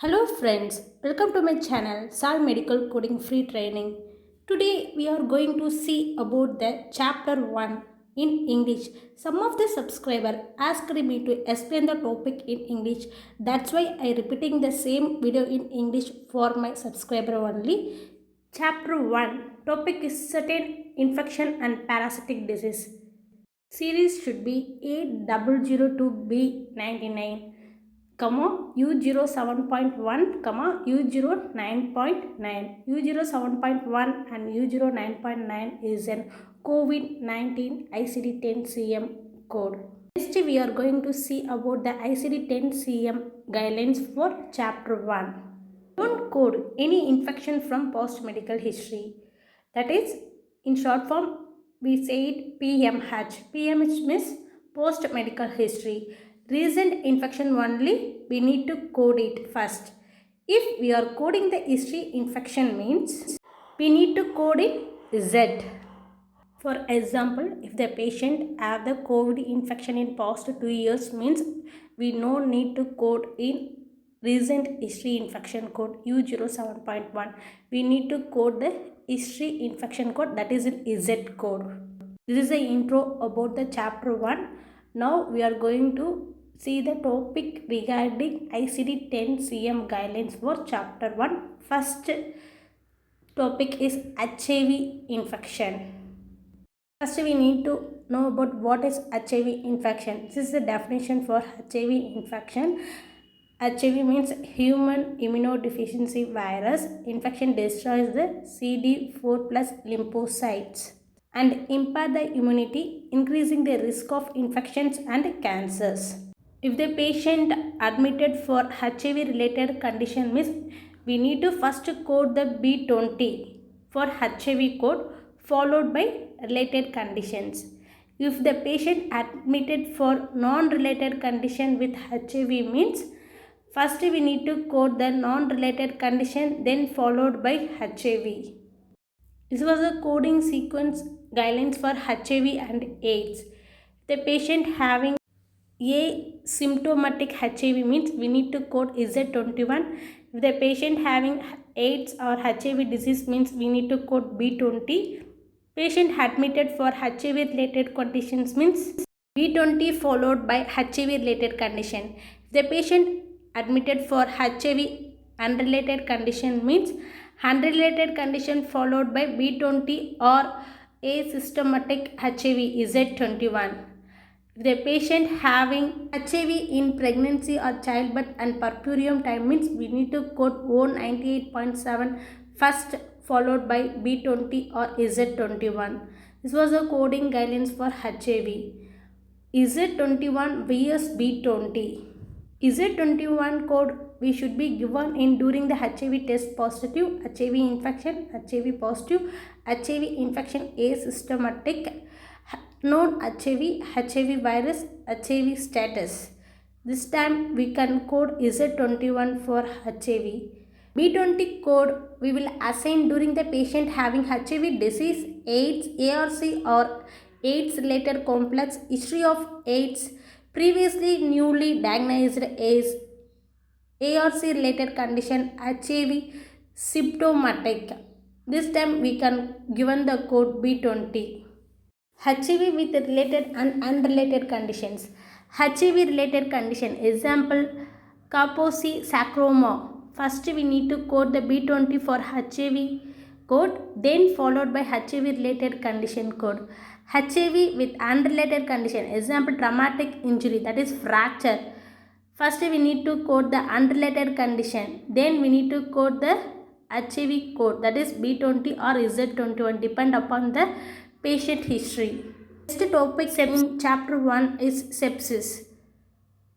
Hello friends, welcome to my channel Sal Medical Coding Free Training. Today we are going to see about the chapter 1 in English. Some of the subscriber asked me to explain the topic in English. That's why I repeating the same video in English for my subscriber only. Chapter 1 topic is certain infection and parasitic disease. Series should be A002B99, U07.1, U09.9. U07.1 and U09.9 is an COVID-19 ICD-10-CM code. Next, we are going to see about the ICD-10-CM guidelines for Chapter 1. Don't code any infection from post-medical history. That is, in short form, we say it PMH. PMH means post-medical history. Recent infection only, we need to code it first. If we are coding the history infection means, we need to code it Z. For example, if the patient have the COVID infection in past 2 years means we no need to code in recent history infection code U07.1. We need to code the history infection code, that is in Z code. This is the intro about the chapter 1. Now we are going to see the topic regarding ICD-10-CM guidelines for chapter 1. First topic is HIV infection. First, we need to know about what is HIV infection. This is the definition for HIV infection. HIV means human immunodeficiency virus. Infection destroys the CD4 plus lymphocytes and impair the immunity, increasing the risk of infections and cancers. If the patient admitted for HIV related condition means we need to first code the B20 for HIV code followed by related conditions. If the patient admitted for non-related condition with HIV means first we need to code the non-related condition then followed by HIV. This was the coding sequence guidelines for HIV and AIDS. The patient having asymptomatic HIV means we need to code Z21. If the patient having AIDS or HIV disease means we need to code B20. Patient admitted for HIV related conditions means B20 followed by HIV related condition. If the patient admitted for HIV unrelated condition means unrelated condition followed by B20 or asymptomatic HIV Z21. If the patient having HIV in pregnancy or childbirth and purpurium time means we need to code O98.7 first followed by B20 or Z21. This was the coding guidelines for HIV. Z21 vs B20. Z21 code we should be given in during the HIV test positive, HIV infection, HIV positive, HIV infection asymptomatic, non-HIV, HIV virus, HIV status. This time we can code Z21 for HIV. B20 code we will assign during the patient having HIV disease, AIDS, ARC or AIDS related complex history of AIDS, previously newly diagnosed as ARC related condition, HIV symptomatic. This time we can given the code B20. HIV with related and unrelated conditions. HIV related condition, example Kaposi sarcoma. First we need to code the B20 for HIV code, then followed by HIV related condition code. HIV with unrelated condition, example traumatic injury, that is fracture. First we need to code the unrelated condition, then we need to code the HIV code, that is B20 or Z21, depend upon the patient history. Next topic in chapter 1 is sepsis.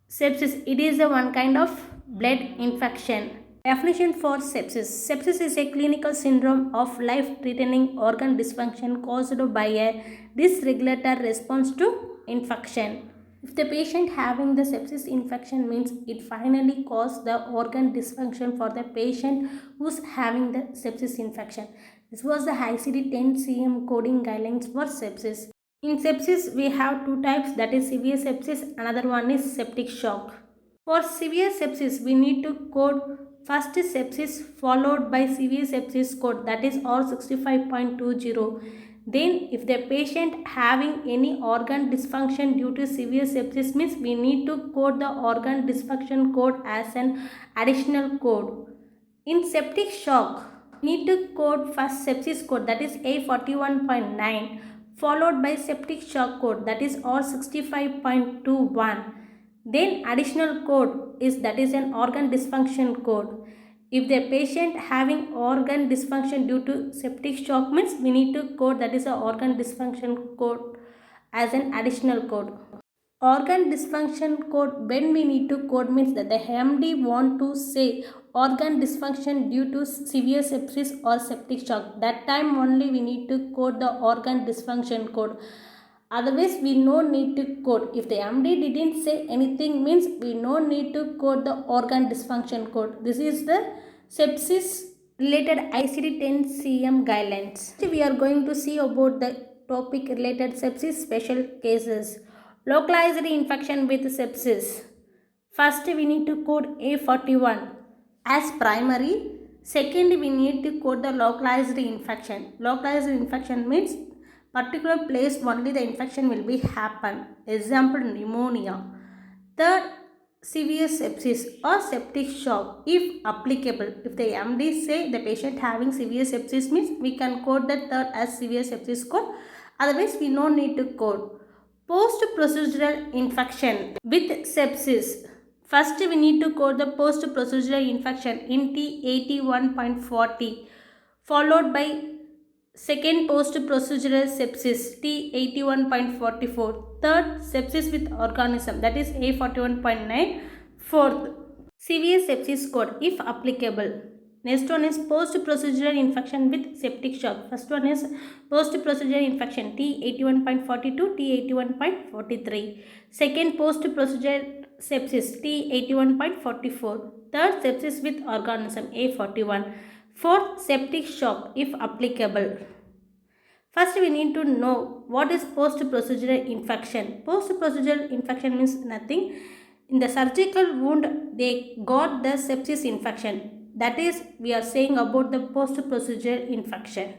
Sepsis, it is a one kind of blood infection. Definition for sepsis. Sepsis is a clinical syndrome of life-threatening organ dysfunction caused by a dysregulated response to infection. If the patient having the sepsis infection means it finally caused the organ dysfunction for the patient who's having the sepsis infection. This was the ICD-10-CM coding guidelines for sepsis. In sepsis, we have two types, that is severe sepsis, another one is septic shock. For severe sepsis, we need to code first sepsis followed by severe sepsis code, that is R65.20. Then if the patient having any organ dysfunction due to severe sepsis means we need to code the organ dysfunction code as an additional code. In septic shock, need to code first sepsis code, that is A41.9, followed by septic shock code, that is R65.21. Then additional code is, that is an organ dysfunction code. If the patient having organ dysfunction due to septic shock means we need to code, that is a organ dysfunction code as an additional code. Organ dysfunction code, when we need to code means that the MD want to say organ dysfunction due to severe sepsis or septic shock. That time only we need to code the organ dysfunction code. Otherwise we no need to code. If the MD didn't say anything means we no need to code the organ dysfunction code. This is the sepsis related ICD-10-CM guidelines. We are going to see about the topic related sepsis special cases. Localized infection with sepsis. First we need to code A41 as primary. Second we need to code the localized infection. Localized infection means particular place only the infection will be happen. Example, pneumonia. Third, severe sepsis or septic shock if applicable. If the MD say the patient having severe sepsis means we can code the third as severe sepsis code. Otherwise we no need to code. Post-procedural infection with sepsis. First we need to code the post-procedural infection in T81.40, followed by second post-procedural sepsis T81.44, third sepsis with organism, that is A41.9, fourth severe sepsis code if applicable. Next one is post-procedural infection with septic shock. First one is post-procedural infection T81.42, T81.43. Second post-procedural sepsis T81.44. Third sepsis with organism A41. Fourth septic shock if applicable. First we need to know what is post-procedural infection. Post-procedural infection means nothing. In the surgical wound they got the sepsis infection. That is, we are saying about the post-procedural infection.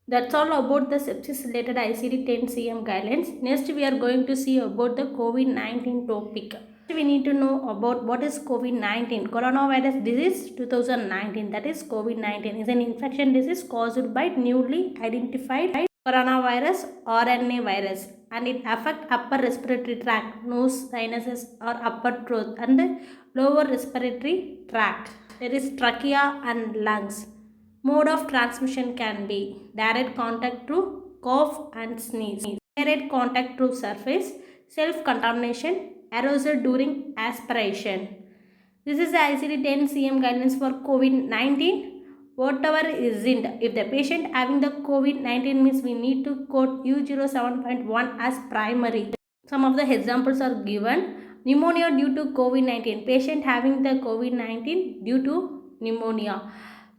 That's all about the sepsis related ICD-10-CM guidelines. Next we are going to see about the COVID-19 topic. We need to know about what is COVID-19. Coronavirus disease 2019, that is COVID-19 is an infection disease caused by newly identified coronavirus RNA virus, and it affects upper respiratory tract, nose, sinuses or upper throat and lower respiratory tract. There is trachea and lungs. Mode of transmission can be direct contact through cough and sneeze, direct contact through surface, self-contamination, aerosol during aspiration. This is the ICD-10-CM guidelines for COVID-19. Whatever isn't, if the patient having the COVID-19 means we need to code U07.1 as primary. Some of the examples are given. Pneumonia due to COVID-19. Patient having the COVID-19 due to pneumonia.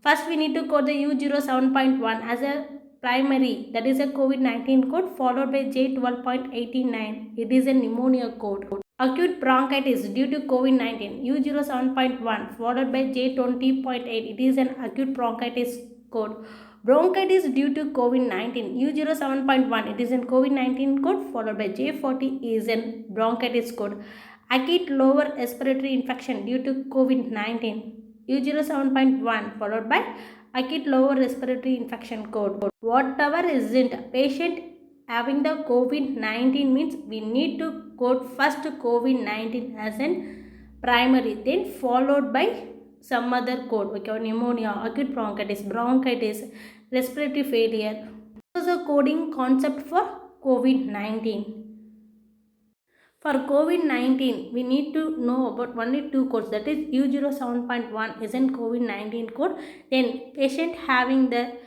First we need to code the U07.1 as a primary, that is a COVID-19 code, followed by J12.89. It is a pneumonia code. Acute bronchitis due to COVID-19, U07.1 followed by J20.8. It is an acute bronchitis code. Bronchitis due to COVID-19, U07.1. It is an COVID-19 code followed by J40 is an bronchitis code. Acute lower respiratory infection due to COVID-19, U07.1 followed by acute lower respiratory infection code. Whatever isn't, patient having the COVID-19 means we need to code first COVID-19 as an primary, then followed by some other code, okay, pneumonia, acute bronchitis, respiratory failure. This is a coding concept for COVID-19. For COVID-19, we need to know about only two codes, that is U07.1 is an COVID-19 code. Then patient having the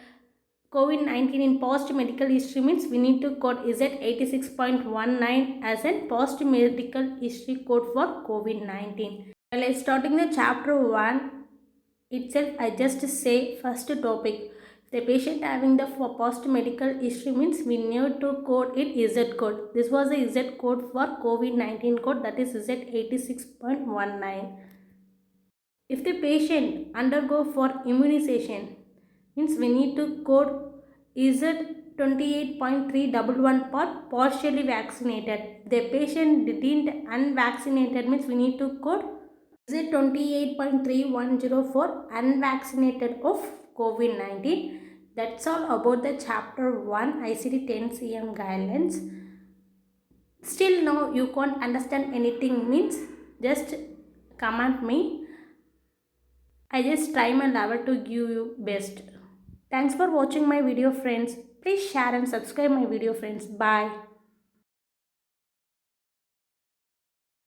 COVID-19 in post medical history means we need to code Z86.19 as a post medical history code for COVID-19. Well, starting the chapter 1 itself, I just say first topic. The patient having the post medical history means we need to code it Z code. This was the Z code for COVID-19 code, that is Z86.19. If the patient undergo for immunization, means we need to code Z28.311 for partially vaccinated. The patient didn't unvaccinated means we need to code Z28.310 for unvaccinated of COVID-19. That's all about the chapter 1 ICD-10-CM guidelines. Still now you can't understand anything means just comment me. I just try my level to give you best. Thanks for watching my video friends. Please share and subscribe my video friends. Bye.